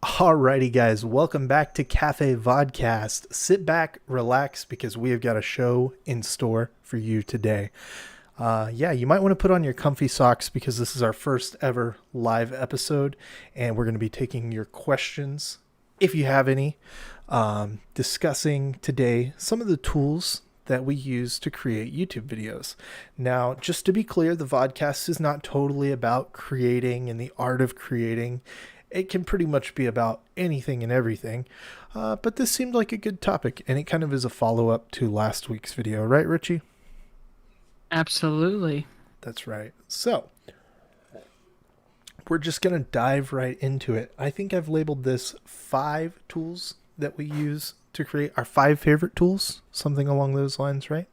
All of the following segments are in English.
Alrighty, guys, welcome back to Cafe Vodcast. Sit back, relax, because we have got a show in store for you today. Yeah, you might want to put on your comfy socks because this is our first ever live episode, and we're going to be taking your questions, if you have any, discussing today some of the tools that we use to create YouTube videos. Now, just to be clear, the vodcast is not totally about creating and the art of creating. It can pretty much be about anything and everything. But this seemed like a good topic, and it kind of is a follow-up to last week's video, right, Richie? Absolutely. That's right. So, we're just going to dive right into it. I think I've labeled this 5 tools that we use to create our 5 favorite tools, something along those lines, right?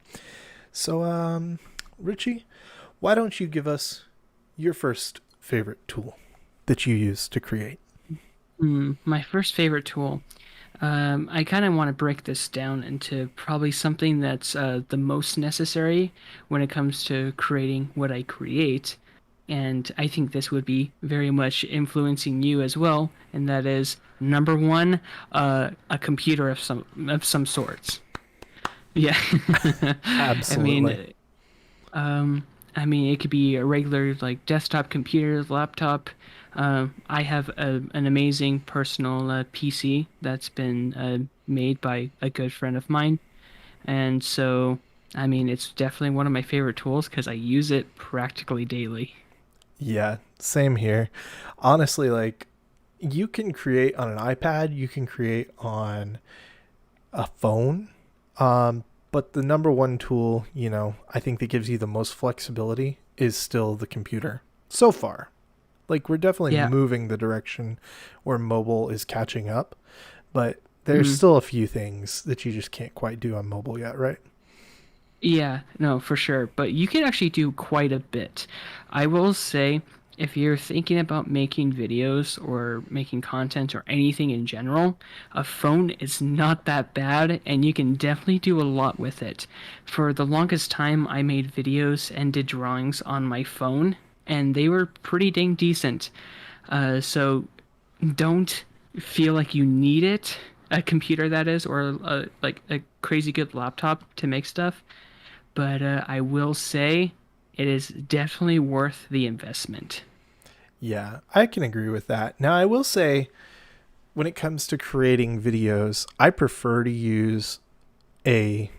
So, Richie, why don't you give us your first favorite tool that you use to create? My first favorite tool. I kind of want to break this down into probably something that's the most necessary when it comes to creating what I create. And I think this would be very much influencing you as well. And that is number one, a computer of some sorts. Yeah. I Absolutely. mean, it could be a regular like desktop computer, laptop. I have an amazing personal PC that's been made by a good friend of mine, and so it's definitely one of my favorite tools because I use it practically daily. Yeah, same here. Honestly, like you can create on an iPad, you can create on a phone. But the number one tool, I think that gives you the most flexibility is still the computer. So far. Like we're definitely Yeah. moving the direction where mobile is catching up, but there's Mm. still a few things that you just can't quite do on mobile yet, right? Yeah, no, for sure. But you can actually do quite a bit. I will say, if you're thinking about making videos or making content or anything in general, a phone is not that bad and you can definitely do a lot with it. For the longest time, I made videos and did drawings on my phone, and they were pretty dang decent. So don't feel like you need it, a computer that is, or like a crazy good laptop to make stuff, but I will say it is definitely worth the investment. Yeah, I can agree with that. Now, I will say when it comes to creating videos, I prefer to use a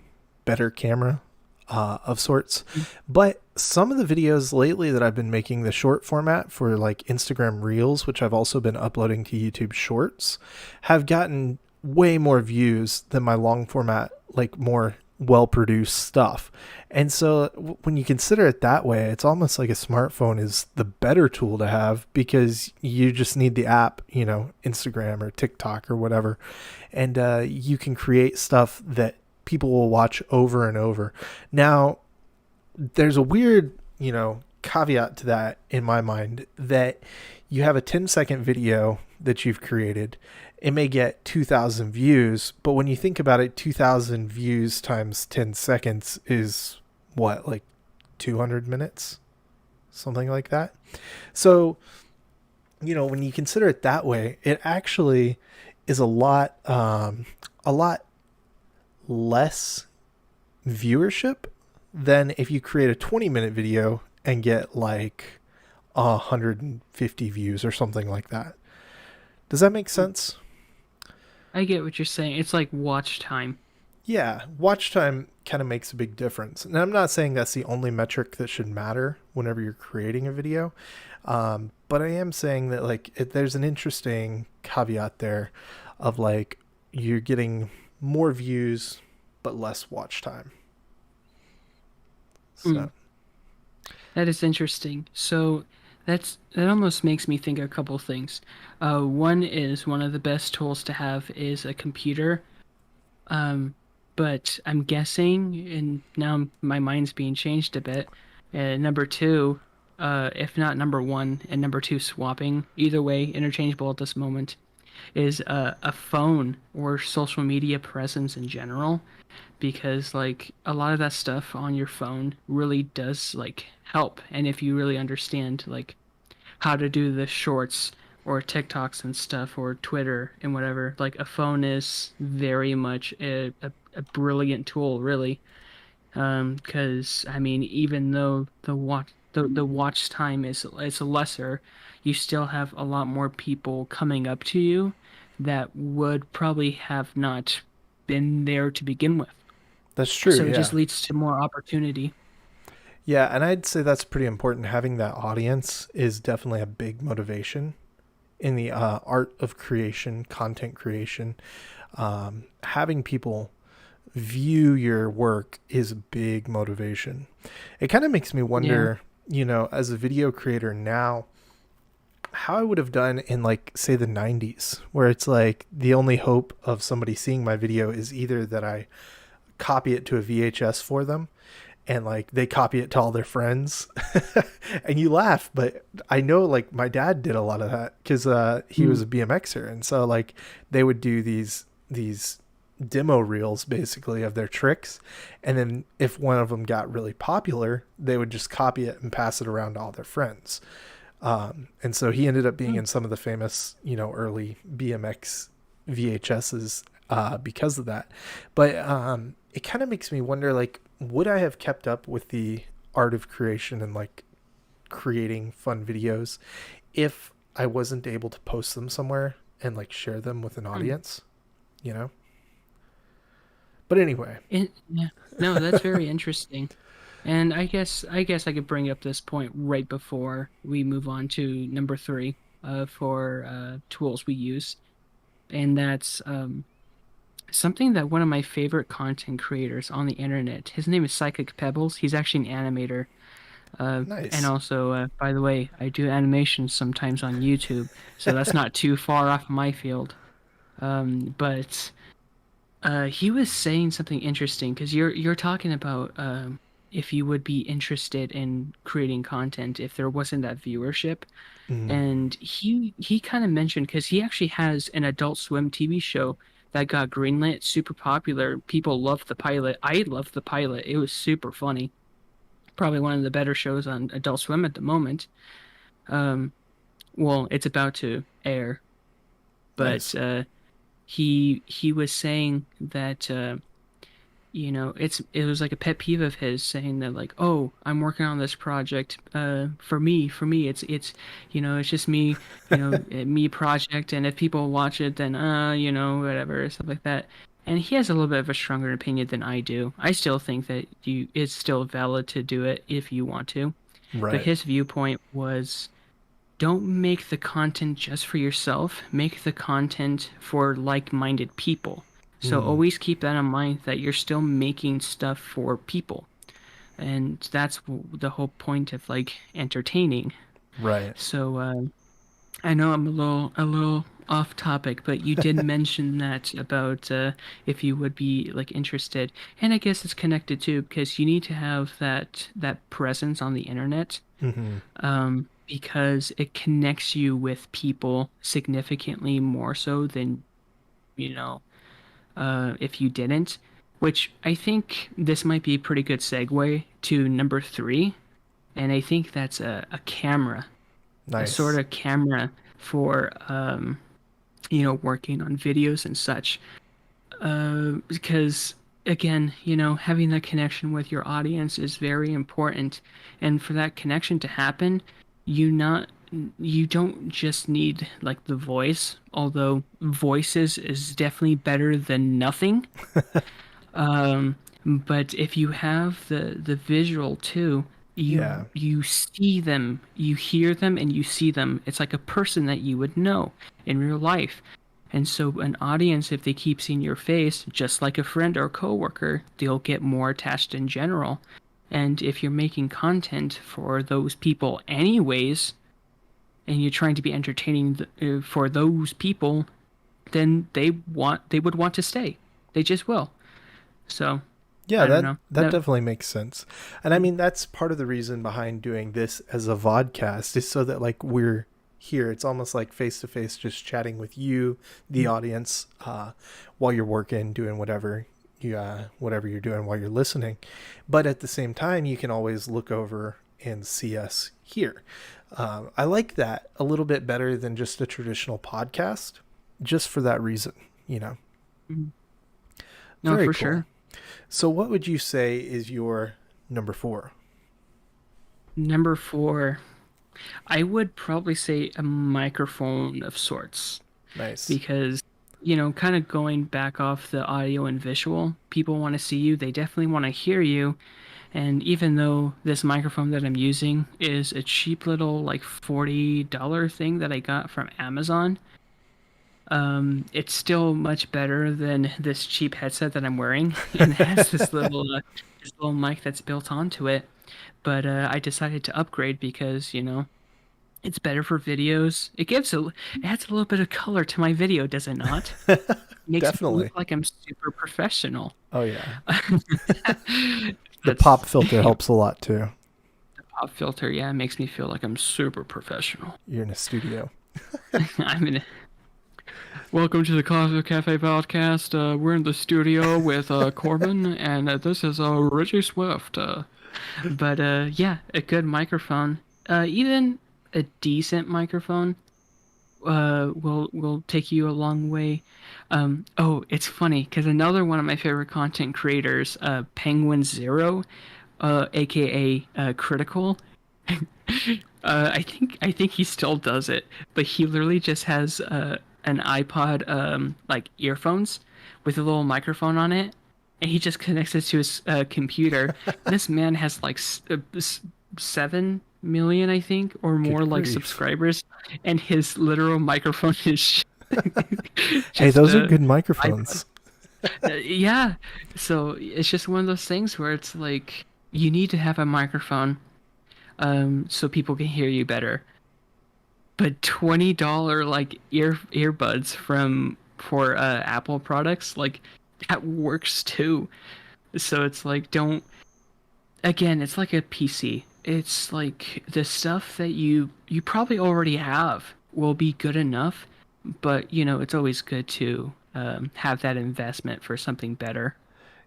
better camera of sorts. But some of the videos lately that I've been making, the short format for like Instagram Reels, which I've also been uploading to YouTube Shorts, have gotten way more views than my long format, like more well produced stuff. And so when you consider it that way, it's almost like a smartphone is the better tool to have because you just need the app, Instagram or TikTok or whatever. And you can create stuff that people will watch over and over. Now, there's a weird, caveat to that in my mind that you have a 10-second video that you've created. It may get 2,000 views, but when you think about it, 2,000 views times 10 seconds is what, like 200 minutes? Something like that. So, when you consider it that way, it actually is a lot less viewership than if you create a 20-minute video and get like 150 views or something like that. Does that make sense? I get what you're saying. It's like watch time. Yeah, watch time kind of makes a big difference. And I'm not saying that's the only metric that should matter whenever you're creating a video. But I am saying that like there's an interesting caveat there of like you're getting more views but less watch time. Mm, So, that is interesting. So that almost makes me think of a couple things. One is one of the best tools to have is a computer. Um, but I'm guessing, and now my mind's being changed a bit. Number two, if not number one, and number two swapping, either way, interchangeable at this moment, is a phone or social media presence in general, because like a lot of that stuff on your phone really does like help, and if you really understand like how to do the shorts or TikToks and stuff or Twitter and whatever. Like a phone is very much a brilliant tool, really. Because I mean, even though the watch time is lesser, you still have a lot more people coming up to you that would probably have not been there to begin with. That's true. So it just Yeah. leads to more opportunity. Yeah, and I'd say that's pretty important. Having that audience is definitely a big motivation in the art of creation, content creation. Having people view your work is a big motivation. It kind of makes me Yeah. wonder, as a video creator now, how I would have done in, like, say, the 90s, where it's like the only hope of somebody seeing my video is either that I copy it to a VHS for them and like they copy it to all their friends. And you laugh, but I know, like, my dad did a lot of that because he was Mm. a BMXer, and so like they would do these demo reels basically of their tricks, and then if one of them got really popular, they would just copy it and pass it around to all their friends. And so he ended up being Mm. in some of the famous, early BMX VHSs because of that. But it kind of makes me wonder, like, would I have kept up with the art of creation and like creating fun videos if I wasn't able to post them somewhere and like share them with an Mm. audience, you know? But anyway, Yeah. No, that's very interesting. And I guess I could bring up this point right before we move on to number three for tools we use. And that's something that one of my favorite content creators on the internet, his name is Psychic Pebbles. He's actually an animator. And nice. also, by the way, I do animations sometimes on YouTube, so that's not too far off my field. But he was saying something interesting because you're talking about if you would be interested in creating content if there wasn't that viewership. Mm, And he kind of mentioned because he actually has an Adult Swim TV show that got greenlit, super popular. People loved the pilot. I loved the pilot. It was super funny. Probably one of the better shows on Adult Swim at the moment. Um, well, it's about to air, but nice. he was saying that it was like a pet peeve of his saying that like, oh, I'm working on this project for me it's just me, me project, and if people watch it then whatever, stuff like that. And he has a little bit of a stronger opinion than I do. I still think that it's still valid to do it if you want to, but Right. his viewpoint was, don't make the content just for yourself. Make the content for like-minded people. So Mm, always keep that in mind that you're still making stuff for people. And that's the whole point of like entertaining. right. So I know I'm a little off topic, but you did mention that about if you would be like interested. And I guess it's connected too because you need to have that presence on the internet, Mm-hmm. because it connects you with people significantly more so than, you know, if you didn't. Which I think this might be a pretty good segue to number three. And I think that's a camera, a sort Nice. of camera for, working on videos and such. Because again, having that connection with your audience is very important. And for that connection to happen, you not you don't just need like the voice, although voices is definitely better than nothing. But if you have the visual too, you Yeah. you see them, you hear them, and you see them. It's like a person that you would know in real life. And so an audience, if they keep seeing your face, just like a friend or coworker, they'll get more attached in general. And if you're making content for those people anyways, and you're trying to be entertaining for those people, then they would want to stay. They just will. So Yeah, I don't that know. that definitely makes sense. And I mean, that's part of the reason behind doing this as a vodcast is so that like we're here. It's almost like face to face, just chatting with you, the audience, while you're working, doing whatever you're doing while you're listening. But at the same time, you can always look over and see us here. I like that a little bit better than just a traditional podcast, just for that reason, you know. Mhm. No, Very for cool. sure. So, what would you say is your number 4? Number 4, I would probably say a microphone of sorts Nice. because, kind of going back off the audio and visual, people want to see you. They definitely want to hear you. And even though this microphone that I'm using is a cheap little like $40 thing that I got from Amazon, it's still much better than this cheap headset that I'm wearing, and it has this little mic that's built onto it. But I decided to upgrade because it's better for videos. It adds a little bit of color to my video, does it not? Makes me look Definitely. like I'm super professional. Oh, yeah. The That's pop filter helps a lot too. the pop filter. Yeah, it makes me feel like I'm super professional. You're in a studio. I'm in. Welcome to the Cafe Podcast. We're in the studio with Corbin, and this is Richie Swift. But yeah, a good microphone, even a decent microphone, will take you a long way. Oh, it's funny because another one of my favorite content creators, Penguin Zero, aka Critical. I think he still does it, but he literally just has an iPod like earphones with a little microphone on it, and he just connects it to his computer. This man has like 7 million, I think, or more Good like grief. subscribers, and his literal microphone is Hey, just those are a good iPod. microphones. Yeah, so it's just one of those things where it's like you need to have a microphone so people can hear you better. But $20 like earbuds for Apple products, like that works too. So it's like don't again, it's like a PC. It's like the stuff that you probably already have will be good enough, but it's always good to have that investment for something better.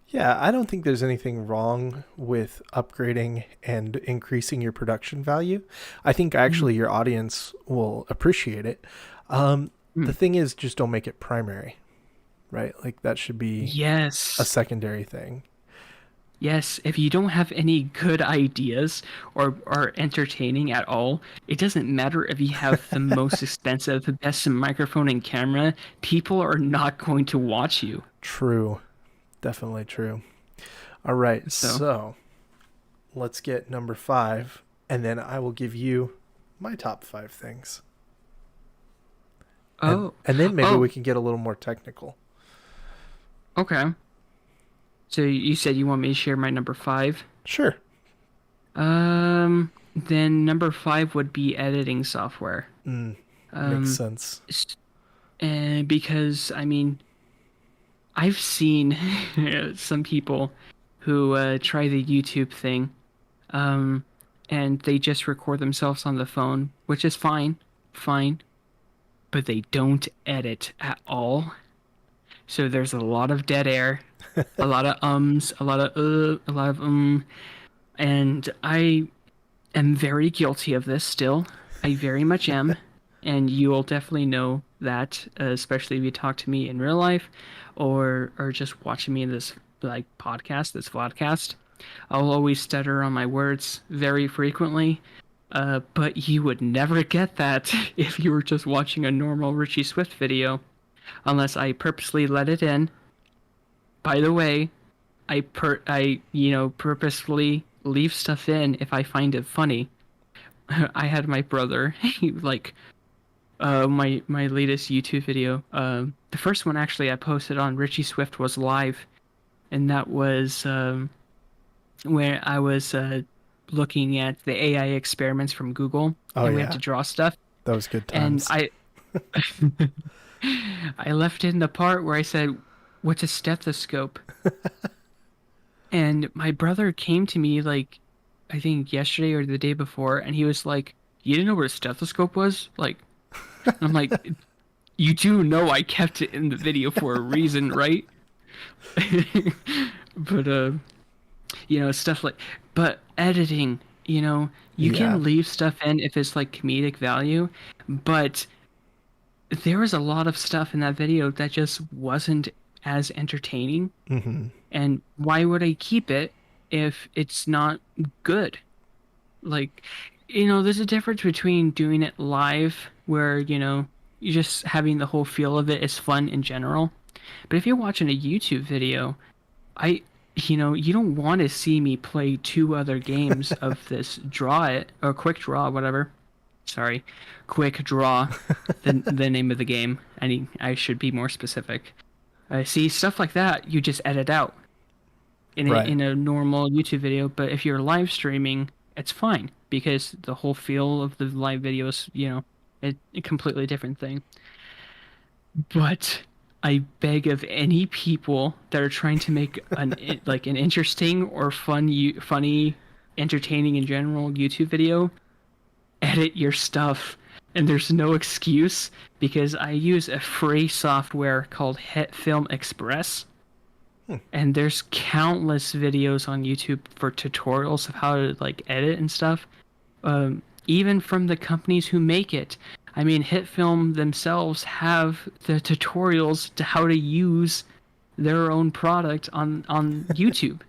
Yeah, I don't think there's anything wrong with upgrading and increasing your production value. I think Mm. actually your audience will appreciate it. The Mm. thing is, just don't make it primary, right? Like that should be a Yes. secondary thing. Yes, if you don't have any good ideas or are entertaining at all, it doesn't matter if you have the most expensive, the best microphone and camera, people are not going to watch you. True. Definitely true. All right, So, so let's get number 5, and then I will give you my top 5 things. And oh, and then maybe oh, we can get a little more technical. okay. So you said you want me to share my number 5? Sure. Then number 5 would be editing software. Mm, makes Um, sense. and because I mean, I've seen some people who try the YouTube thing, um, and they just record themselves on the phone, which is fine, but they don't edit at all. So there's a lot of dead air, a lot of ums, a lot of and I am very guilty of this still. I very much am, and you will definitely know that, especially if you talk to me in real life, or just watching me in this like podcast, this vodcast. I'll always stutter on my words very frequently, but you would never get that if you were just watching a normal Richie Swift video, unless I purposely let it in. By the way, I purposefully leave stuff in if I find it funny. I had my brother, he like my latest YouTube video. The first one actually I posted on Richie Swift was live, and that was where I was looking at the AI experiments from Google, Oh and we had to yeah, draw stuff. that was good And times. I left in the part where I said, "What's a stethoscope?" And my brother came to me like, I think yesterday or the day before, and he was like, "You didn't know what a stethoscope was?" Like, and I'm like, "You do know I kept it in the video for a reason, right?" But stuff like, but editing, You know, you Yeah. can leave stuff in if it's like comedic value, but there was a lot of stuff in that video that just wasn't as entertaining. Hmm. And why would I keep it if it's not good? Like, there's a difference between doing it live, where, you just having the whole feel of it is fun in general. But if you're watching a YouTube video, I, you don't want to see me play two other games of this draw it or quick draw, whatever. Sorry, quick draw, the name of the game. I should be more specific. See, stuff like that you just edit out Right. in a normal YouTube video, but if you're live streaming, it's fine because the whole feel of the live video is, a completely different thing. But I beg of any people that are trying to make an interesting or funny, entertaining in general YouTube video, edit your stuff. And there's no excuse because I use a free software called Hit Film Express, and there's countless videos on YouTube for tutorials of how to like edit and stuff. Even from the companies who make it. I mean, HitFilm themselves have the tutorials to how to use their own product on YouTube.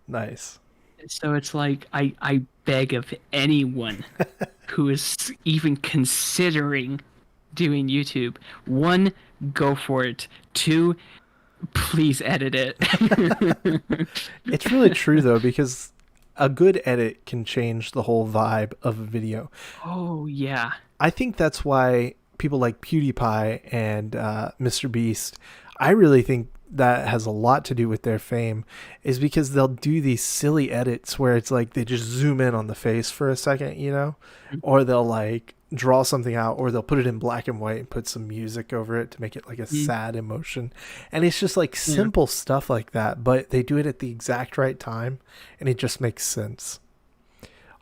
Nice. So it's like I beg of anyone who is even considering doing YouTube, one, go for it. Two, please edit it. It's really true though, because a good edit can change the whole vibe of a video. Oh yeah. I think that's why people like PewDiePie and Mr. Beast, I really think that has a lot to do with their fame, is because they'll do these silly edits where it's like they just zoom in on the face for a second, or they'll like draw something out, or they'll put it in black and white and put some music over it to make it like a Mm, sad emotion. And it's just like yeah. simple stuff like that, but they do it at the exact right time and it just makes sense.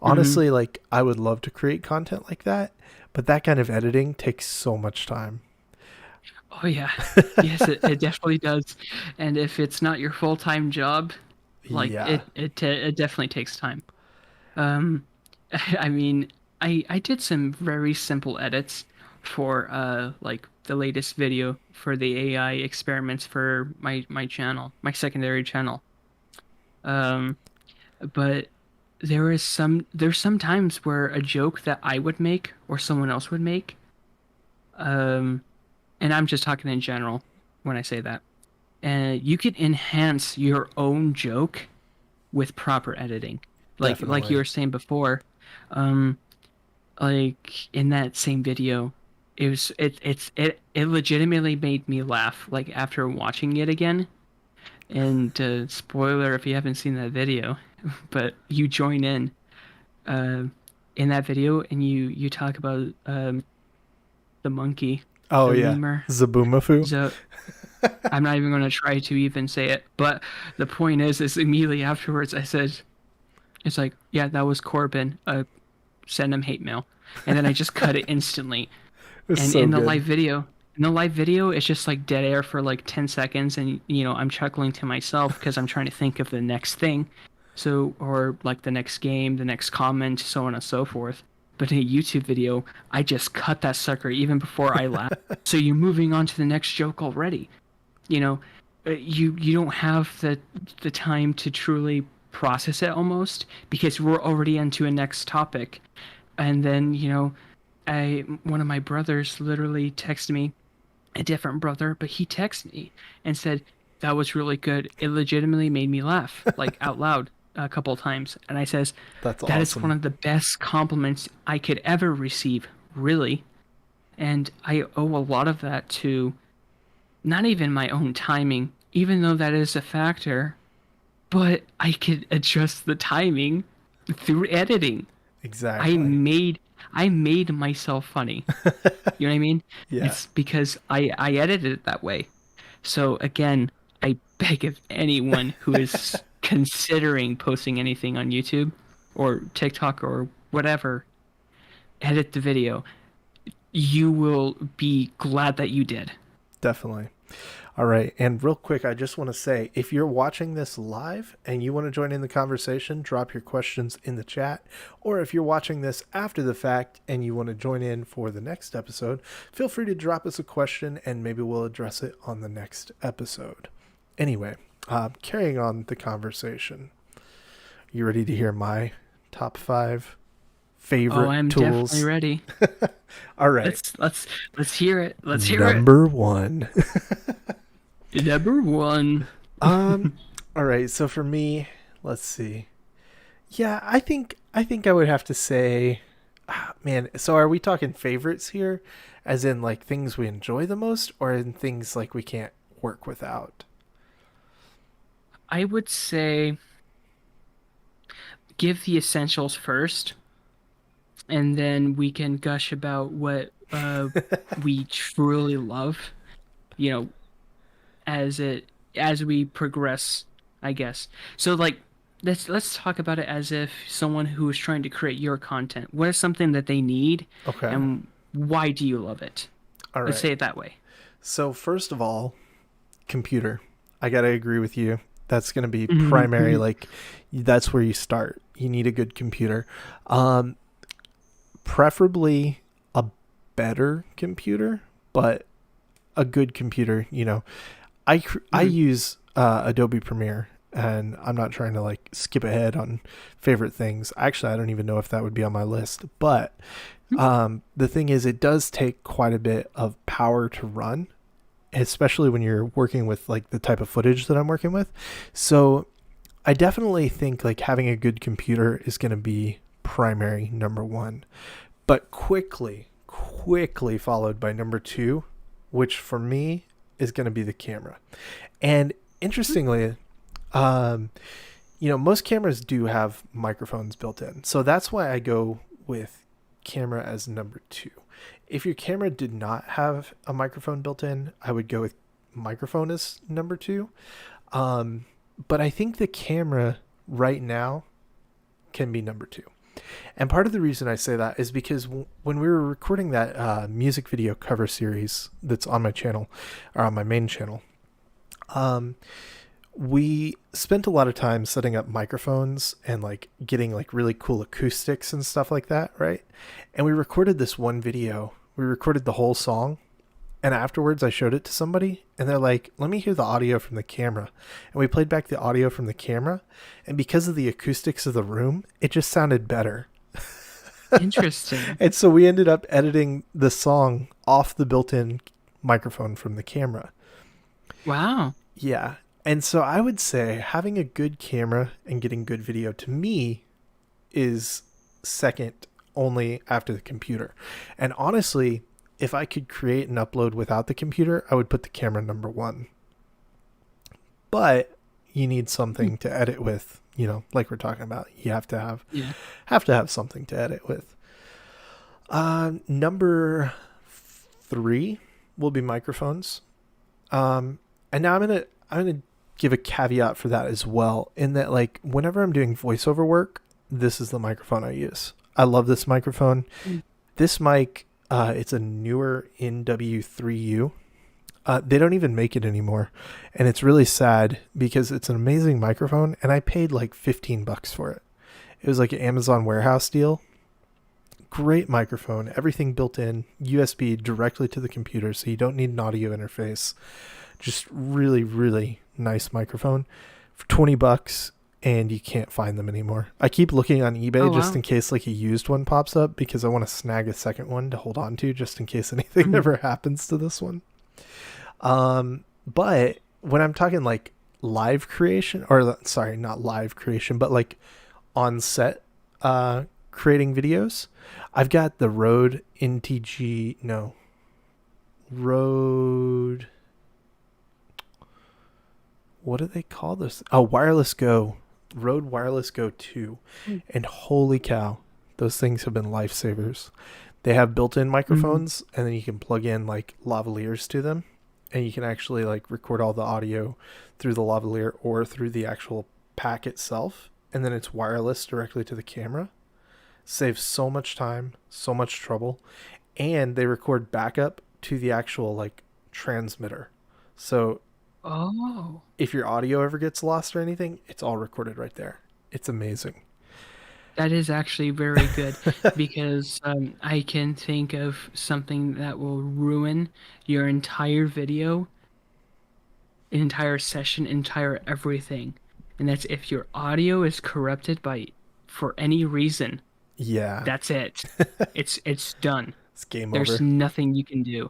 Hmm. Honestly, like I would love to create content like that, but that kind of editing takes so much time. Oh yeah. Yes, it definitely does. And if it's not your full-time job, like Yeah, it definitely takes time. Um, I mean, I did some very simple edits for like the latest video for the AI experiments for my channel, my secondary channel. Um, but there's some times where a joke that I would make or someone else would make, um, and I'm just talking in general when I say that. And you could enhance your own joke with proper editing. Like you definitely. were saying before, um, like in that same video, it legitimately made me laugh like after watching it again. And spoiler if you haven't seen that video, but you join uh, in that video and you talk about the monkey, Oh the yeah, lemur. Zaboomafoo. So I'm not even going to try to even say it, but the point is immediately afterwards I said, it's like, yeah, that was Corbin. Send him hate mail, and then I just cut it instantly. It's And so good. in the live video, it's just like dead air for like 10 seconds, and I'm chuckling to myself because I'm trying to think of the next thing, so or like the next game, the next comment, so on and so forth. But in a YouTube video, I just cut that sucker even before I laugh. So you're moving on to the next joke already. you know you don't have the time to truly process it almost because we're already into a next topic. And then I one of my brothers literally texted me, a different brother, but he texted me and said that was really good. It legitimately made me laugh like out loud a couple of times. And I says That's that is one awesome. of the best compliments I could ever receive, really. And I owe a lot of that to not even my own timing, even though that is a factor, but I could adjust the timing through editing. I Exactly. made I made myself funny. You know what I mean? Yeah, It's because I edited it that way. So again, I beg of anyone who is considering posting anything on YouTube or TikTok or whatever, edit the video. You will be glad that you did. definitely. All right. And real quick, I just want to say if you're watching this live and you want to join in the conversation, drop your questions in the chat. Or if you're watching this after the fact and you want to join in for the next episode, feel free to drop us a question and maybe we'll address it on the next episode. Anyway, carrying on the conversation. You ready to hear my top 5 favorite Oh, I'm tools? definitely ready. All right. Let's hear it. Let's hear it. Number 1. Number 1. All right. So for me, let's see. Yeah, I think I would have to say, man. So are we talking favorites here, as in like things we enjoy the most, or in things like we can't work without? I would say give the essentials first, and then we can gush about what we truly love, you know, as we progress, I guess. So like let's talk about it as if someone who is trying to create your content. What is something that they need Okay. and why do you love it? All Let's right. say it that way. So first of all, computer. I gotta agree with you. That's gonna be primary. Mhm. Like, that's where you start. You need a good computer. Um, Preferably a better computer, but a good computer. I Mhm. use Adobe Premiere, and I'm not trying to like skip ahead on favorite things. Actually, I don't even know if that would be on my list. But the thing is, it does take quite a bit of power to run, especially when you're working with like the type of footage that I'm working with. So I definitely think like having a good computer is going to be primary number 1, but quickly followed by number 2, which for me is going to be the camera. And interestingly, um, most cameras do have microphones built in. So that's why I go with camera as number 2. If your camera did not have a microphone built in, I would go with microphone as number 2. Um, but I think the camera right now can be number 2. And part of the reason I say that is because when we were recording that music video cover series that's on my channel, or on my main channel, um, we spent a lot of time setting up microphones and like getting like really cool acoustics and stuff like that, right? And we recorded this one video. We recorded the whole song, and afterwards I showed it to somebody and they're like, "Let me hear the audio from the camera." And we played back the audio from the camera, and because of the acoustics of the room, it just sounded better. Interesting. And so we ended up editing the song off the built-in microphone from the camera. Wow. Yeah. And so I would say having a good camera and getting good video to me is second only after the computer. And honestly, if I could create and upload without the computer, I would put the camera number 1. But you need something to edit with, like we're talking about. You Yeah. have to have something to edit with. Number 3 will be microphones. And now I'm gonna give a caveat for that as well, in that like whenever I'm doing voiceover work, this is the microphone I use. I love this microphone. Mm. This mic, it's a newer NW3U. They don't even make it anymore, and it's really sad because it's an amazing microphone, and I paid like $15 for it. It was like an Amazon warehouse deal. Great microphone, everything built in, USB directly to the computer, so you don't need an audio interface. Just really, really nice microphone for $20, and you can't find them anymore. I keep looking on eBay Oh just wow. in case like a used one pops up, because I want to snag a second one to hold on to just in case anything Mhm. ever happens to this one. But when I'm talking like live creation, or sorry, not live creation, but like on set creating videos, I've got the Rode NTG, no, Rode, what do they call this? Oh, Wireless Go, Rode Wireless Go 2. Mm. And holy cow, those things have been lifesavers. They have built-in Mhm. microphones, and then you can plug in like lavaliers to them, and you can actually like record all the audio through the lavalier or through the actual pack itself, and then it's wireless directly to the camera. Saves so much time, so much trouble, and they record backup to the actual like transmitter. So Oh, if your audio ever gets lost or anything, it's all recorded right there. It's amazing. that is actually very good because I can think of something that will ruin your entire video, entire session, entire everything. And that's if your audio is corrupted by for any reason. Yeah. That's it. It's done. It's game There's over. nothing you can do.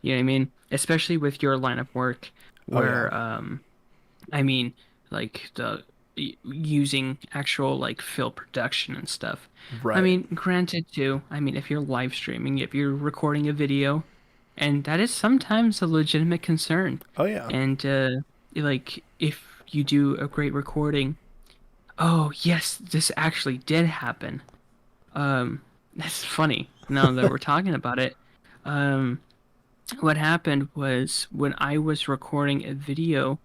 You know what I mean? Especially with your line of work Oh yeah. where I mean like using actual like fill production and stuff. I Right. mean, granted too, I mean if you're live streaming, if you're recording a video, and that is sometimes a legitimate concern. Oh yeah. And like if you do a great recording, oh yes, this actually did happen. That's funny now that we're talking about it. Um, what happened was when I was recording a video,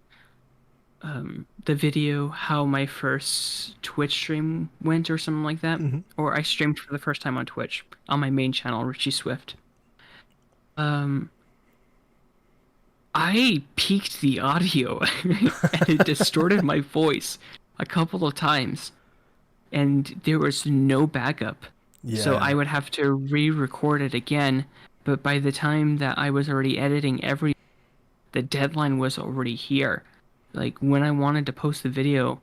the video how my first Twitch stream went or something like that, Hmm. or I streamed for the first time on Twitch on my main channel, Richie Swift. Um, I peaked the audio and it distorted my voice a couple of times, and there was no backup. So I Yeah. would have to re-record it again, but by the time that I was already editing the deadline was already here. Like when I wanted to post the video,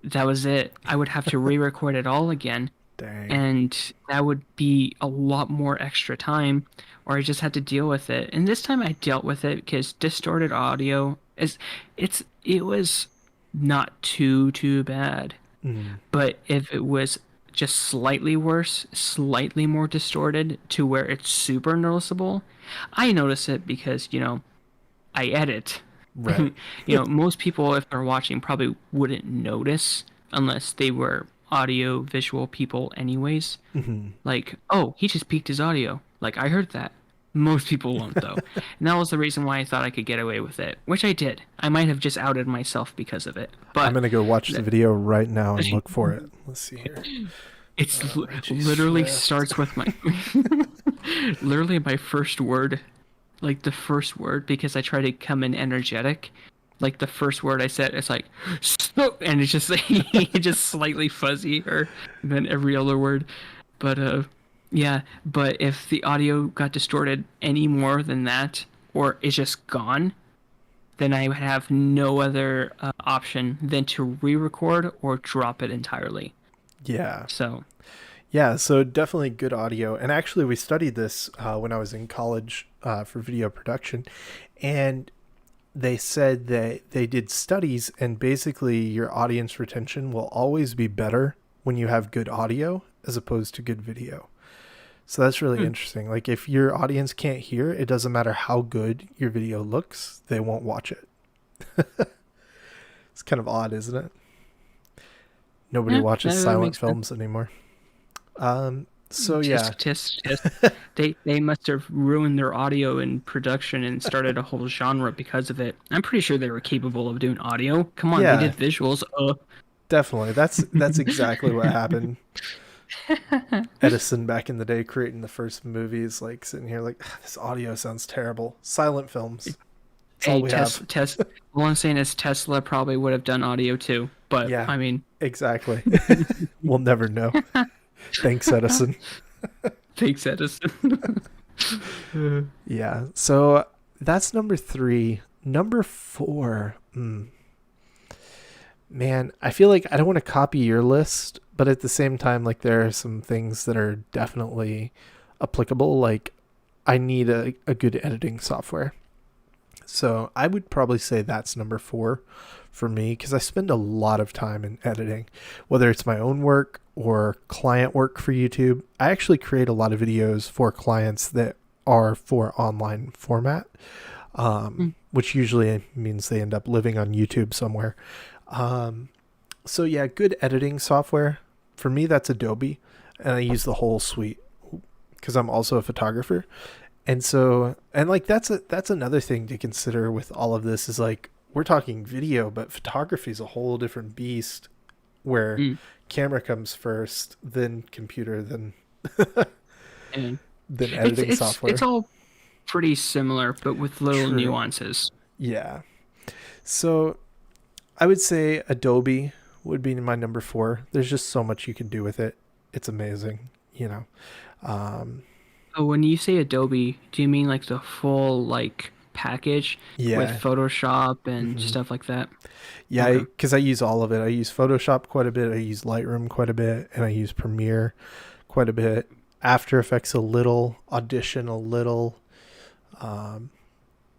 that was it. I would have to re-record it all again, Dang. and that would be a lot more extra time, or I just had to deal with it. And this time I dealt with it because distorted audio is it was not too bad. Mm. But if it was just slightly worse, slightly more distorted to where it's super noticeable, I notice it because, I edit. Right. Most people, if they're watching, probably wouldn't notice unless they were audio visual people, anyways. Hmm. Like, oh, he just peaked his audio. Like, I heard that. Most people won't, though. And that was the reason why I thought I could get away with it, which I did. I might have just outed myself because of it. I'm But gonna go watch the video right now and look for it. Let's see here. Richie literally Swift. starts with my literally my first word, like the first word, because I try to come in energetic. Like the first word I said, it's like stop, and it's just it's just slightly fuzzier than every other word. But yeah. But if the audio got distorted any more than that, or it's just gone, then I would have no other option than to re-record or drop it entirely. Yeah. So. Yeah, so definitely good audio. And actually, we studied this when I was in college for video production. And they said that they did studies, and basically, your audience retention will always be better when you have good audio as opposed to good video. So that's really Hmm. interesting. Like, if your audience can't hear, it doesn't matter how good your video looks, they won't watch it. It's kind of odd, isn't it? Nobody Yeah, watches that silent makes sense. films anymore. So yeah. Tisk, tisk, tisk. They must have ruined their audio in production and started a whole genre because of it. I'm pretty sure they were capable of doing audio. Come on, they Yeah, did visuals. definitely. That's exactly what happened. Edison back in the day creating the first movies, like sitting here like this audio sounds terrible. Silent films. That's all Hey, we have. All I'm saying is Tesla probably would have done audio too. But Yeah, I mean, exactly. We'll never know. Thanks, Edison. thanks, Edison. Yeah. So that's number 3. Number 4. Man, I feel like I don't want to copy your list, but at the same time, like there are some things that are definitely applicable. Like I need a good editing software. So I would probably say that's number 4 for me because I spend a lot of time in editing, whether it's my own work or client work for YouTube. I actually create a lot of videos for clients that are for online format, which usually means they end up living on YouTube somewhere. So yeah, good editing software. For me, that's Adobe, and I use the whole suite because I'm also a photographer. And so, and like that's another thing to consider with all of this is like we're talking video, but photography is a whole different beast where Mm. camera comes first, then computer, then And then it's editing it's software. all pretty similar, but with little True. nuances. Yeah. So I would say Adobe would be my number four. There's just so much you can do with it. It's amazing, you know. Um, Oh, when you say Adobe, do you mean like the full like package with yeah. Photoshop and hmm stuff like that? Yeah, Okay. because I use all of it. I use Photoshop quite a bit. I use Lightroom quite a bit, and I use Premiere quite a bit. After Effects a little, Audition a little. Um,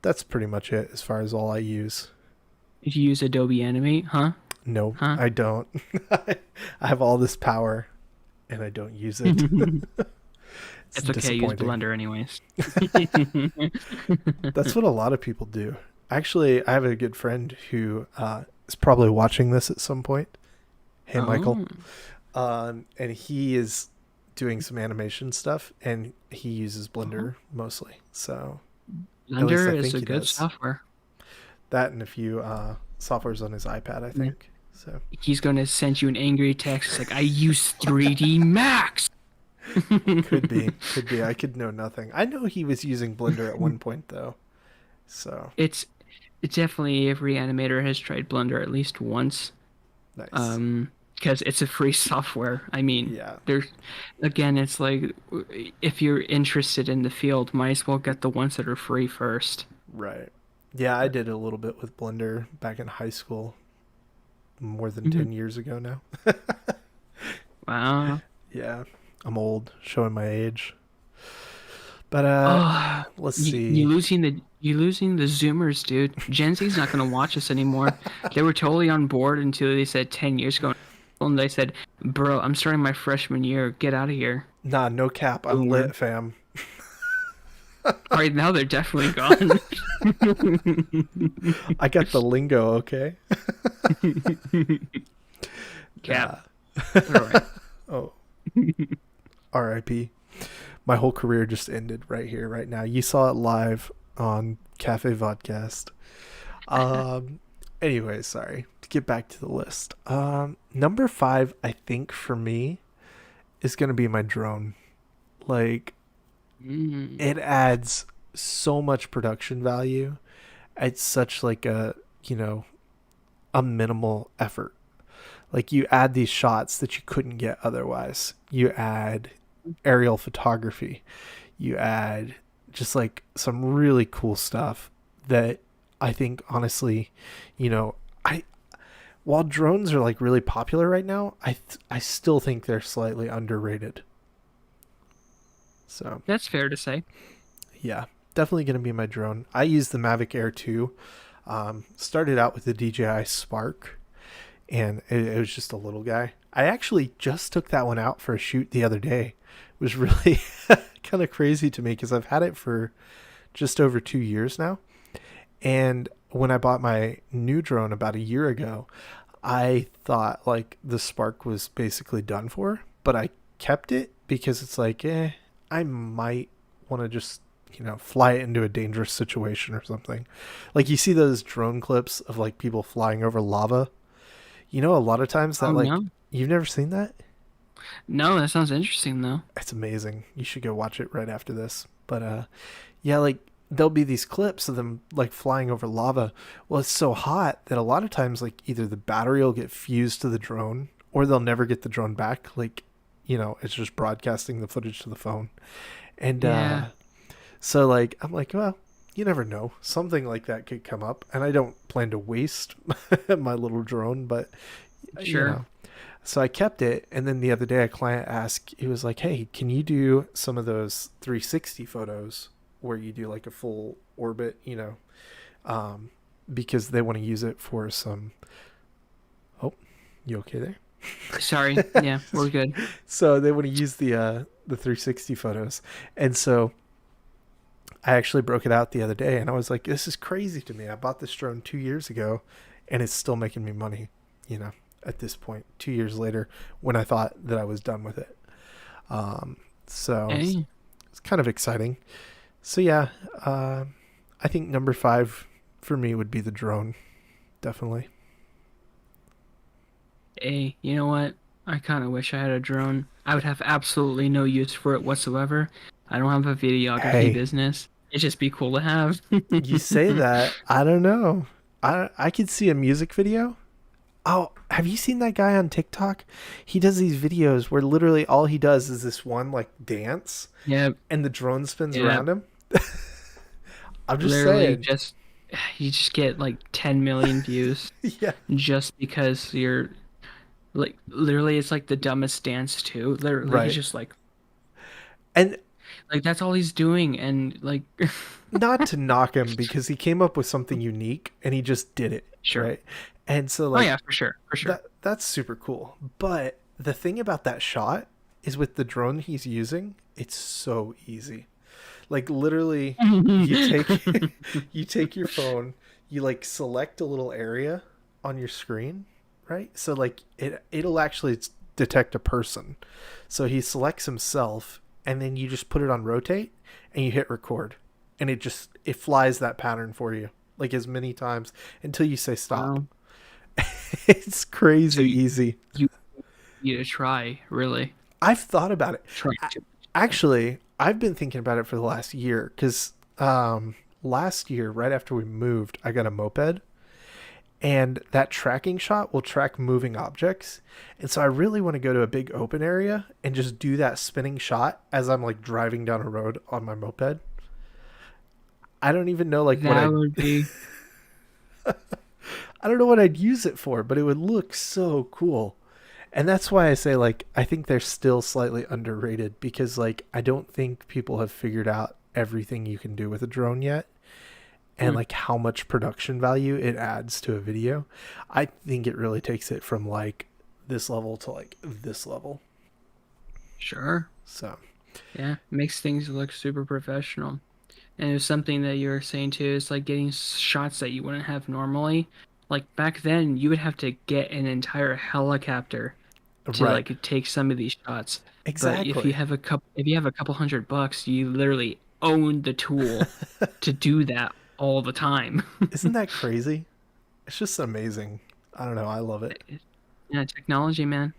that's pretty much it as far as all I use. Did you use Adobe Animate? Huh? No, Huh? I don't. I have all this power and I don't use it. It's It's okay. Use disappointing. Blender anyways. That's what a lot of people do. Actually, I have a good friend who is probably watching this at some point. Hey, Michael. Oh, And he is doing some animation stuff and he uses uh-huh. Blender mostly. So at least I Blender is think a he good does. software. That and a few softwares on his iPad, I Yeah. think. So He's gonna send you an angry text. It's like, I use 3D Max. could be, could be. I could know nothing. I know he was using Blender at one point though. So it's it's definitely every animator has tried Blender at least once. nice. Because it's a free software. I mean, Yeah. there's again, it's like if you're interested in the field, might as well get the ones that are free first. Right. Yeah, I did a little bit with Blender back in high school, more than Mhm. 10 years ago now. Wow. Yeah, I'm old, showing my age. But Oh, let's you see. losing the Zoomers, dude. Gen Z's not gonna watch us anymore. They were totally on board until they said 10 years ago, and they said, "Bro, I'm starting my freshman year. Get out of here, Nah, no cap. I'm Boomer." lit, fam. Right now, they're definitely gone. I got the lingo, okay? Cap. Nah. All right. Oh, RIP. My whole career just ended right here, right now. You saw it live on Cafe Vodcast. Um, anyway, sorry. To get back to the list. Number five, I think for me, is gonna be my drone. Like, Mm. it adds so much production value. It's such like you know, a minimal effort. Like you add these shots that you couldn't get otherwise. You add aerial photography. You add just like some really cool stuff that I think honestly, you know, I while drones are like really popular right now, I still think they're slightly underrated. So, That's fair to say. yeah, definitely going to be my drone. I use the Mavic Air 2. Started out with the DJI Spark and it was just a little guy. I actually just took that one out for a shoot the other day. It was really kind of crazy to me because I've had it for just over 2 years now. And when I bought my new drone about a year ago, I thought like the Spark was basically done for, but I kept it because it's like, I might want to just, fly it into a dangerous situation or something. Like you see those drone clips of like people flying over lava. A lot of times Oh that like no, you've never seen that? no, that sounds interesting though. It's amazing. You should go watch it right after this. But yeah, like there'll be these clips of them like flying over lava. Well, it's so hot that a lot of times like either the battery will get fused to the drone or they'll never get the drone back. Like, it's just broadcasting the footage to the phone. And Yeah, so like I'm like, well, you never know. Something like that could come up, and I don't plan to waste my little drone, but you sure. know. So I kept it, and then the other day a client asked, he was like, "Hey, can you do some of those 360 photos where you do like a full orbit, um, because they want to use it for some." Oh, you okay there? Sorry. Yeah, we're good. So they want to use the 360 photos, and so I actually broke it out the other day, and I was like, "This is crazy to me. I bought this drone 2 years ago, and it's still making me money." At this point, 2 years later, when I thought that I was done with it. So Hey, it's kind of exciting. So yeah, I think number five for me would be the drone, definitely. hey, you know what? I kind of wish I had a drone. I would have absolutely no use for it whatsoever. I don't have a videography Hey, business. It'd just be cool to have. You say that, I don't know. I could see a music video. Oh, have you seen that guy on TikTok? He does these videos where literally all he does is this one like dance Yep, and the drone spins yep. around him. I'm just Literally, saying. just you just get like 10 million views Yeah, just because you're like literally it's like the dumbest dance too. Literally, he's right. just And like that's all he's doing, and like not to knock him because he came up with something unique and he just did it, sure. right? And so Oh like yeah, for sure, for sure. that's super cool. But the thing about that shot is with the drone he's using, it's so easy. Like literally you take you take your phone, you like select a little area on your screen, right? So like it'll actually detect a person. So he selects himself and then you just put it on rotate and you hit record and it flies that pattern for you like as many times until you say stop. Wow. It's So crazy easy. you need to try, really I've thought about it. try to. Actually, I've been thinking about it for the last year because last year, right after we moved, I got a moped, and that tracking shot will track moving objects. And so I really want to go to a big open area and just do that spinning shot as I'm like driving down a road on my moped. I don't even know like what That would be I don't know what I'd use it for, but it would look so cool. And that's why I say like I think they're still slightly underrated because like I don't think people have figured out everything you can do with a drone yet and mm, like how much production value it adds to a video. I think it really takes it from like this level to like this level. sure. So, Yeah, makes things look super professional. And it was something that you were saying too, is like getting shots that you wouldn't have normally. Like back then, you would have to get an entire helicopter to right. like take some of these shots. But Exactly. if you have a couple $100, you literally own the tool to do that all the time. Isn't that crazy? It's just amazing. I don't know. I love it. Yeah, technology, man.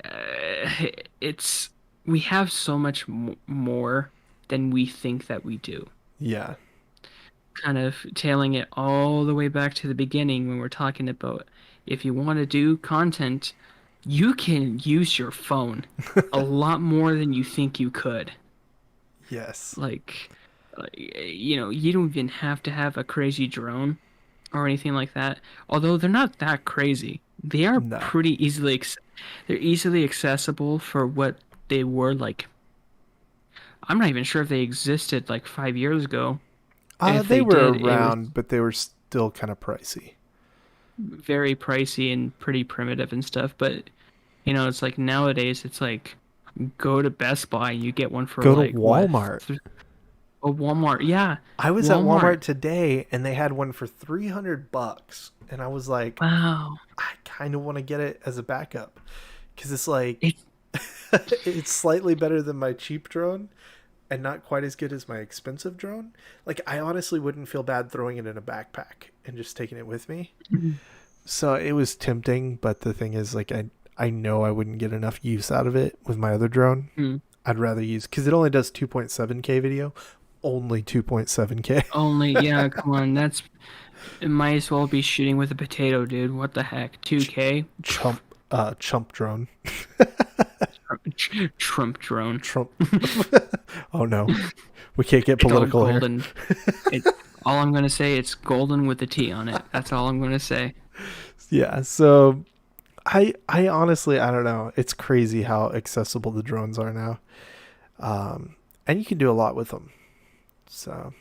Uh, it's we have so much more than we think that we do. Yeah. Kind of tailing it all the way back to the beginning when we're talking about if you want to do content, you can use your phone a lot more than you think you could. Yes. Like, you don't even have to have a crazy drone or anything like that. Although they're not that crazy. They are No. pretty they're easily accessible for what they were like. I'm not even sure if they existed like 5 years ago. If They they were did, it was around, but they were still kind of pricey. very pricey and pretty primitive and stuff. But it's like nowadays, it's like go to Best Buy and you get one for Go to like what? Walmart. A Walmart, yeah, I was at Walmart. Walmart today and they had one for $300 and I was like, Wow, I kind of want to get it as a backup cuz it's like it's it's slightly better than my cheap drone and not quite as good as my expensive drone. Like I honestly wouldn't feel bad throwing it in a backpack and just taking it with me. So it was tempting, but the thing is like I know I wouldn't get enough use out of it with my other drone. mm, I'd rather use cuz it only does 2.7K video, only 2.7K. only yeah. Come on, it might as well be shooting with a potato, dude. What the heck? 2K? Chump drone. Trump drone. Trump. Oh no, we can't get It's all political here. golden. It, all I'm gonna say, it's golden with a T on it. That's all I'm gonna say. Yeah, so I honestly I don't know. It's crazy how accessible the drones are now, and you can do a lot with them. So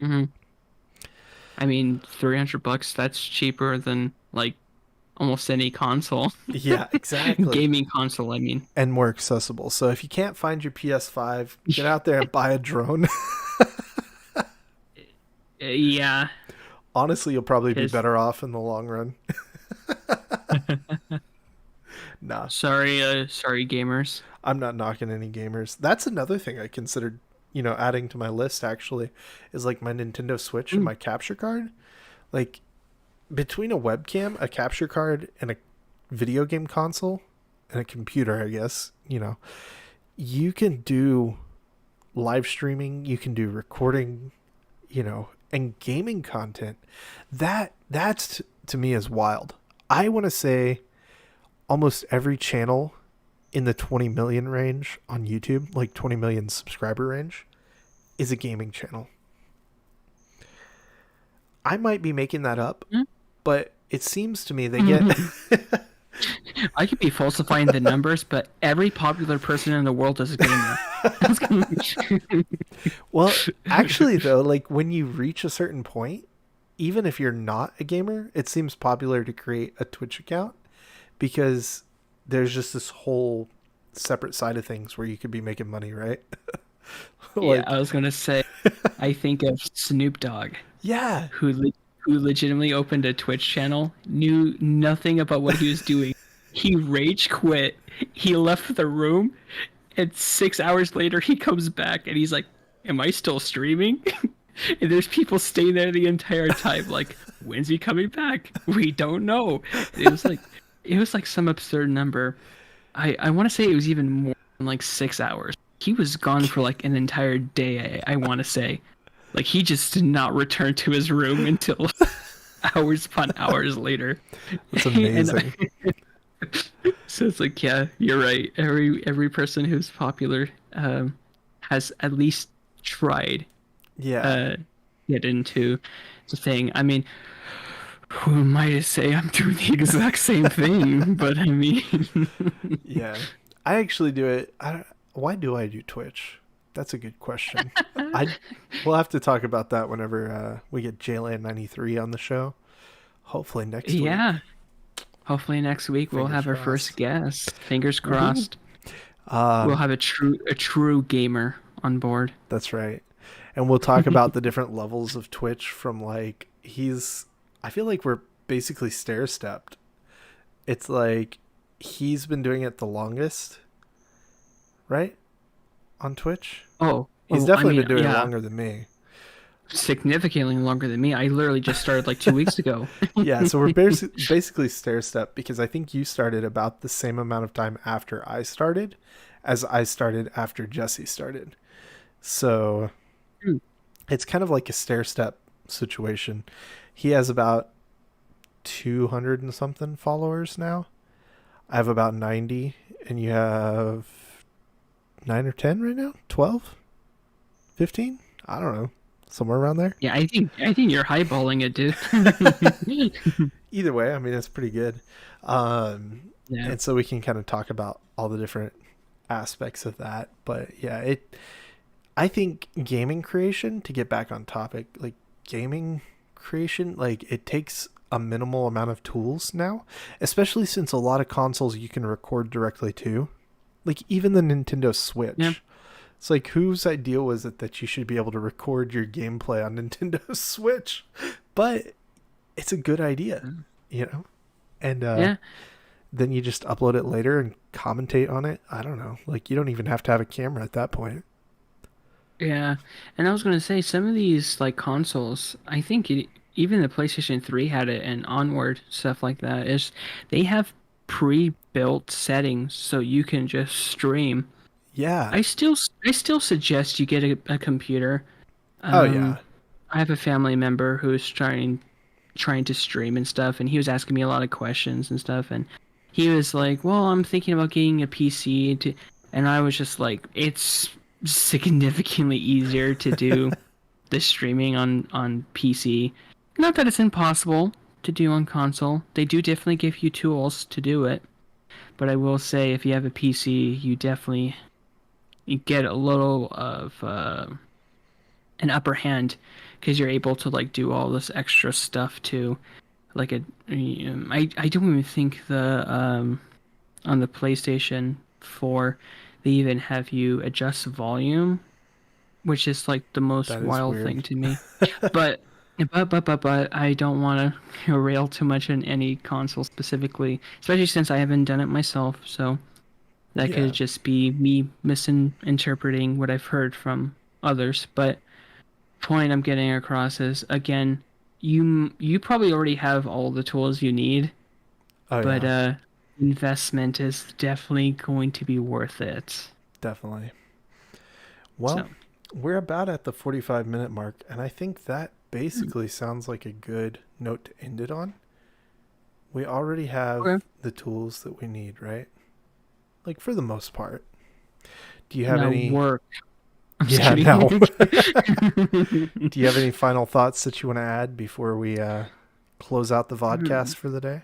Hmm. I mean, $300, that's cheaper than like almost any console. yeah, exactly, Gaming console, I mean. and more accessible. So if you can't find your PS5, get out there and buy a drone. Yeah, Honestly, you'll probably be because better off in the long run. Nah, sorry gamers. I'm not knocking any gamers. That's another thing I considered, adding to my list actually, is like my Nintendo Switch and Mm, my capture card. Like between a webcam, a capture card, and a video game console and a computer, I guess, you can do live streaming, you can do recording, and gaming content. That's to me is wild. I want to say almost every channel in the 20 million range on YouTube, like 20 million subscriber range, is a gaming channel. I might be making that up, but it seems to me they get I could be falsifying the numbers, but every popular person in the world is a gamer. Well, actually though, like when you reach a certain point, even if you're not a gamer, it seems popular to create a Twitch account because there's just this whole separate side of things where you could be making money, right? Yeah, I was gonna say, I think of Snoop Dogg, yeah, who legitimately opened a Twitch channel, knew nothing about what he was doing. He rage quit. He left the room, and 6 hours later he comes back and he's like, "Am I still streaming?" And there's people staying there the entire time, like, "When's he coming back? We don't know." It was like some absurd number. I want to say it was even more than like 6 hours. He was gone for like an entire day. I want to say, like he just did not return to his room until hours upon hours later. That's amazing. So it's like, yeah, you're right. Every person who's popular has at least tried get into the thing. I mean, who am I to say I'm doing the exact same thing? But I mean, yeah, I actually do it. Why do I do Twitch? That's a good question. We'll have to talk about that whenever we get JLand93 on the show. Hopefully next week. Yeah. Hopefully next week we'll have our first guest. Fingers crossed. We'll have a true gamer on board. That's right. And we'll talk about the different levels of Twitch from like I feel like we're basically stair-stepped. It's like he's been doing it the longest, right? On Twitch? He's definitely been doing it longer than me. Significantly longer than me. I literally just started like 2 weeks ago. Yeah, so we're basically stair-step because I think you started about the same amount of time after I started as I started after Jesse started. So it's kind of like a stair-step situation. He has about 200 and something followers now. I have about 90, and you have 9 or 10 right now? 12? 15? I don't know. Somewhere around there. Yeah, I think you're highballing it, dude. Either way, I mean, it's pretty good. And so we can kind of talk about all the different aspects of that. But yeah, I think gaming creation, to get back on topic, like gaming creation, like it takes a minimal amount of tools now, especially since a lot of consoles you can record directly to. Like even the Nintendo Switch. Yeah. It's like, whose idea was it that you should be able to record your gameplay on Nintendo Switch? But it's a good idea, And then you just upload it later and commentate on it. I don't know. Like, you don't even have to have a camera at that point. Yeah. And I was going to say, some of these, like, consoles, I think even the PlayStation 3 had it, and Onward, stuff like that, is they have pre-built settings so you can just stream. Yeah. I still suggest you get a computer. Yeah. I have a family member who's trying to stream and stuff, and he was asking me a lot of questions and stuff, and he was like, "Well, I'm thinking about getting a PC," and I was just like, "It's significantly easier to do the streaming on PC. Not that it's impossible to do on console. They do definitely give you tools to do it, but I will say if you have a PC, you definitely." You get a little of an upper hand because you're able to like do all this extra stuff too. Like I don't even think the on the PlayStation 4 they even have you adjust volume, which is like the most wild thing to me. But I don't want to rail too much on any console specifically, especially since I haven't done it myself. So. That could just be me misinterpreting what I've heard from others. But point I'm getting across is, again, you probably already have all the tools you need. But investment is definitely going to be worth it. Definitely. Well, We're about at the 45-minute mark, and I think that basically sounds like a good note to end it on. We already have Okay. the tools that we need, right? Like for the most part. Do you have Now any? work. I'm just Yeah, no. kidding. Do you have any final thoughts that you want to add before we close out the Hmm. vodcast for the day?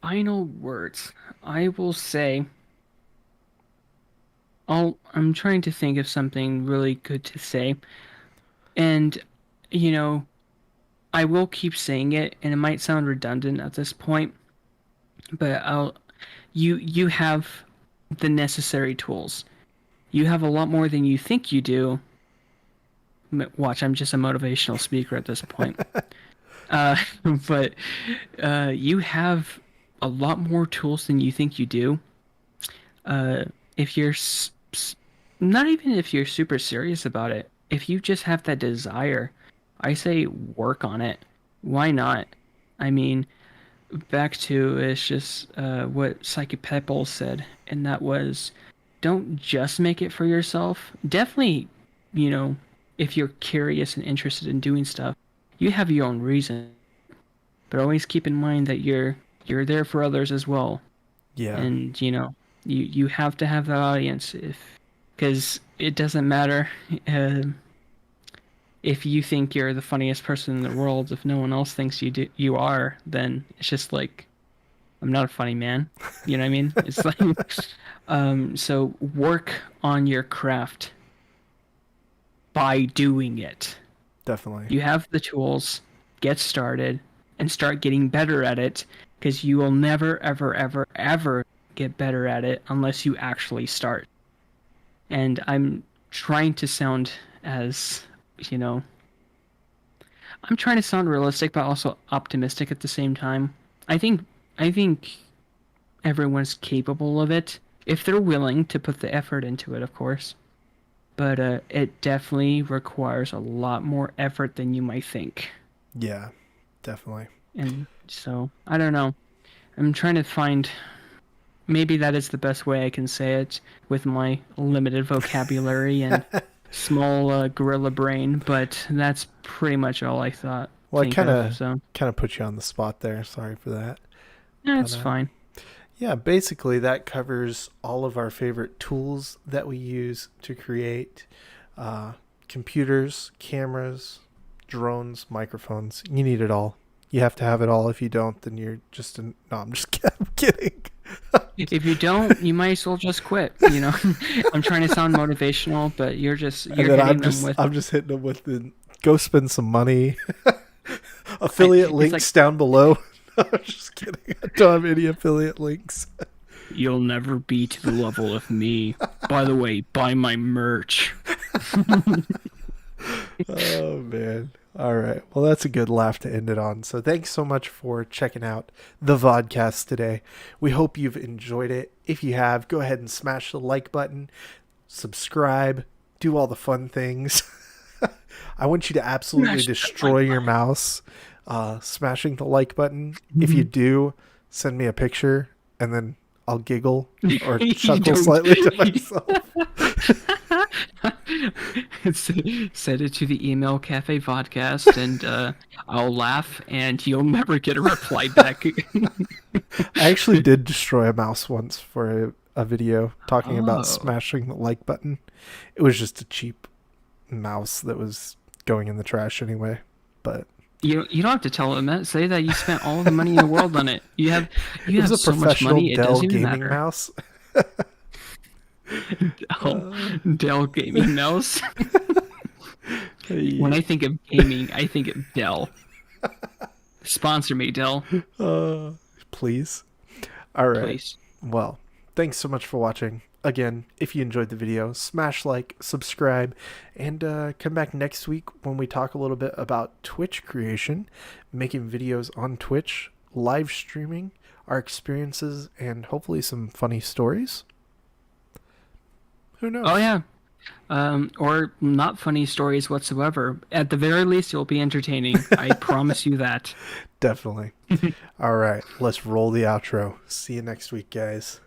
Final words. I will say, I'm trying to think of something really good to say. And, you know, I will keep saying it, and it might sound redundant at this point, but you have the necessary tools. You have a lot more than you think you do. Watch, I'm just a motivational speaker at this point. Uh, but you have a lot more tools than you think you do. Uh, if you're not even if you're super serious about it, if you just have that desire, I say work on it. Why not? I mean, back to it's just what Psyche Pebble said, and that was, don't just make it for yourself. Definitely, you know, if you're curious and interested in doing stuff, you have your own reason, but always keep in mind that you're there for others as well, Yeah, and you have to have that audience if because it doesn't matter uh, if you think you're the funniest person in the world. If no one else thinks you are, then it's just like, I'm not a funny man. You know what I mean? It's like, so work on your craft by doing it. definitely. You have the tools, get started, and start getting better at it, because you will never, ever, ever, ever get better at it unless you actually start. And I'm trying to sound as, you know, I'm trying to sound realistic, but also optimistic at the same time. I think everyone's capable of it if they're willing to put the effort into it, of course. But it definitely requires a lot more effort than you might think. Yeah, definitely. And so, I don't know. I'm trying to find, maybe that is the best way I can say it with my limited vocabulary and small gorilla brain, but that's pretty much all I thought Well, I think kind of. of So, kind of put you on the spot there. Sorry for that. yeah, But it's fine. yeah, basically that covers all of our favorite tools that we use to create uh, computers, cameras, drones, microphones. You need it all. You have to have it all. If you don't, then you're just no. I'm just kidding. I'm kidding. If you don't, you might as well just quit. I'm trying to sound motivational, but And you're then hitting them with, I'm just hitting them with the go spend some money. I, Affiliate it's like, links down below. No, I'm just kidding. I don't have any affiliate links. you'll never be to the level of me. By the way, buy my merch. Oh man. All right. Well, that's a good laugh to end it on. So thanks so much for checking out the Vodcast today. We hope you've enjoyed it. If you have, go ahead and smash the like button, subscribe, do all the fun things. I want you to absolutely Smash that like destroy your button. mouse, smashing the like button. If you do, send me a picture and then I'll giggle or You chuckle don't. slightly to myself. Send it to the email cafevodcast, and I'll laugh, and you'll never get a reply back. I actually did destroy a mouse once for a video talking about Oh. smashing the like button. It was just a cheap mouse that was going in the trash anyway. But You don't have to tell them that. Say that you spent all the money in the world on it. You it was have a so much professional money, it Dell doesn't even gaming matter. mouse. Dell, Uh, Dell gaming mouse. When yeah. I think of gaming, I think of Dell. Sponsor me, Dell, uh, please. All right. please. Well, thanks so much for watching. Again, if you enjoyed the video, smash like, subscribe, and come back next week when we talk a little bit about Twitch creation, making videos on Twitch, live streaming, our experiences, and hopefully some funny stories. Who Oh knows? yeah. Or not funny stories whatsoever. At the very least, it'll be entertaining. I promise you that. Definitely. All right, let's roll the outro. See you next week, guys.